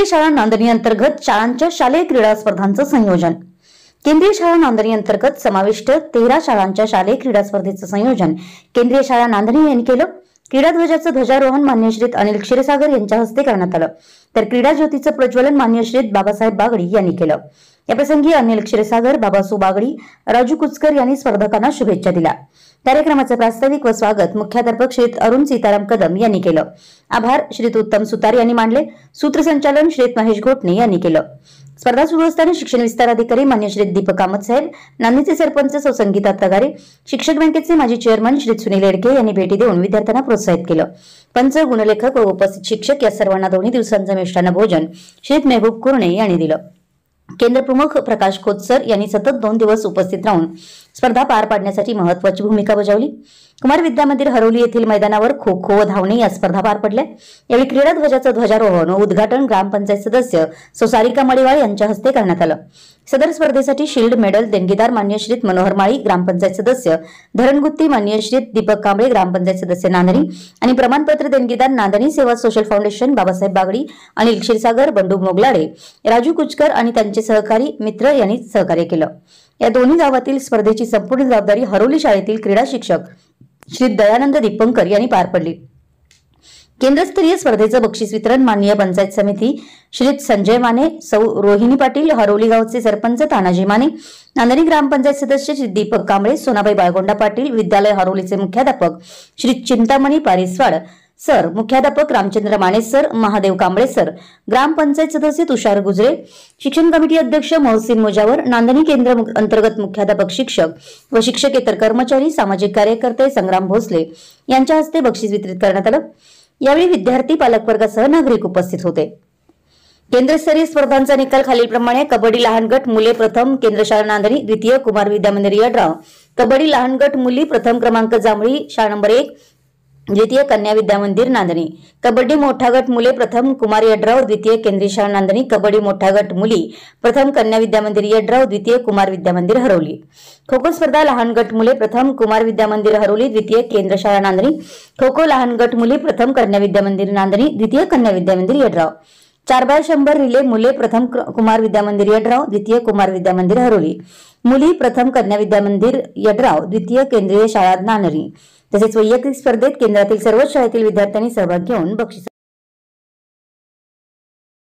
शाळा नोंदणी अंतर्गत शाळांच्या शालेय क्रीडा स्पर्धांचं संयोजन। केंद्रीय शाळा नोंदणी अंतर्गत समाविष्ट 13 शाळांच्या शालेय क्रीडा स्पर्धेचं संयोजन केंद्रीय शाळा नोंदणी यांनी केलं। क्रीडा ध्वजाचं ध्वजारोहण मान्य श्री अनिल क्षीरसागर यांच्या हस्ते करण्यात आलं, तर क्रीडा ज्योतीचं प्रज्वलन मान्य श्री बाबासाहेब बागडी यांनी केलं। या प्रसंगी अनिल क्षीरसागर, बाबासू बागडी, राजू कुचकर यांनी स्पर्धकांना शुभेच्छा दिल्या। कार्यक्रमाचे प्रास्ताविक व स्वागत मुख्याध्यापक श्री अरुण सीताराम कदम यांनी केलं। आभार श्री उत्तम सुतार यांनी मानले। सूत्रसंचालन श्री महेश घोटणे यांनी केलं। स्पर्धा सुरू असताना शिक्षण विस्तार अधिकारी मान्य श्री दीपक कामत साहेब, नांदीचे सरपंच सौ संगीता तगारे, शिक्षक बँकेचे माजी चेअरमन श्री सुनील एडके यांनी भेटी देऊन विद्यार्थ्यांना प्रोत्साहित केलं। पंच, गुणलेखक व उपस्थित शिक्षक या सर्वांना दोन्ही दिवसांचं मिष्टान्न भोजन श्री मेहबूब कुर्णे यांनी दिलं। केंद्र प्रमुख प्रकाश खोतसर यांनी सतत 2 दिवस उपस्थित राहून स्पर्धा पार पाडण्यासाठी महत्त्वाची भूमिका बजावली। कुमार विद्या मंदिर हरोली येथील मैदानावर खो खो व धावणे या स्पर्धा पार पडल्या। यावेळी क्रीडा ध्वजाचं ध्वजारोहण व उद्घाटन ग्रामपंचायत सदस्य सौ सारिका मळीवाळ यांच्या हस्ते करण्यात आलं। सदर स्पर्धेसाठी शिल्ड मेडल देणगीदार मान्य श्री मनोहर माळी ग्रामपंचायत सदस्य, धरणगुत्ती मान्य श्री दीपक कांबळे ग्रामपंचायत सदस्य नांदणी आणि प्रमाणपत्र देणगीदार नांदणी सेवा सोशल फाउंडेशन बाबासाहेब बागडी, अनिल क्षीरसागर, बंडू मोगलाडे, राजू कुचकर आणि त्यांचे सहकारी मित्र यांनी सहकार्य केलं। या दोन्ही गावातील स्पर्धेची संपूर्ण जबाबदारी हरोली शाळेतील क्रीडा शिक्षक श्री दयानंद दीपंकर यांनी पार पडली। केंद्रस्तरीय स्पर्धेचं बक्षीस वितरण माननीय पंचायत समिती श्री संजय माने, सौ रोहिणी पाटील, हरोली गावचे सरपंच तानाजी माने, नांदणी ग्रामपंचायत सदस्य श्री दीपक कांबळे, सोनाबाई बाळगोंडा पाटील, विद्यालय हरोलीचे मुख्याध्यापक श्री चिंतामणी पारिसवाड सर, मुख्याध्यापक रामचंद्र माने सर, महादेव कांबळे सर, ग्रामपंचायत सदस्य तुषार गुजरे, शिक्षण कमिटी अध्यक्ष मोहसिन मुजावर, नांदणी केंद्र अंतर्गत मुख्याध्यापक शिक्षक व शिक्षकेतर कर्मचारी, सामाजिक कार्यकर्ते संग्राम भोसले यांच्या हस्ते बक्षीस वितरित करण्यात आलं। यावेळी विद्यार्थी, पालकवर्गासह नागरिक उपस्थित होते। केंद्रस्तरीय स्पर्धांचा निकाल खालीलप्रमाणे: कबड्डी लहान गट मुले प्रथम केंद्र शाळा नांदणी, द्वितीय कुमार विद्या मंदिर यड्राव। कबड्डी लहान गट मुली प्रथम क्रमांक जांभळी शाळा नंबर 1, द्वितीय कन्या विद्या मंदिर नांदणी। कबड्डी मोठा गट मुले प्रथम कुमार यड्राव, द्वितीय केंद्रीय शाळा नांदणी। कबड्डी मोठा गट मुली प्रथम कन्या विद्या मंदिर यड्राव, द्वितीय कुमार विद्या मंदिर हरोली। खो खो स्पर्धा लहान गट मुले प्रथम कुमार विद्या मंदिर हरोली, द्वितीय केंद्र शाळा नांदणी। खो खो लहान गट मुली प्रथम कन्या विद्या मंदिर नांदणी, द्वितीय कन्या विद्या मंदिर यड्राव। 4x100 रिले मुले प्रथम कुमार विद्या मंदिर यड्राव, द्वितीय कुमार विद्या मंदिर हरोली। मुली प्रथम कन्या विद्या मंदिर यड्राव, द्वितीय केंद्रीय शाळा नांदणी। तसेच वैयक्तिक स्पर्धेत केंद्रातील सर्वच शाळेतील विद्यार्थ्यांनी सहभाग घेऊन बक्षीस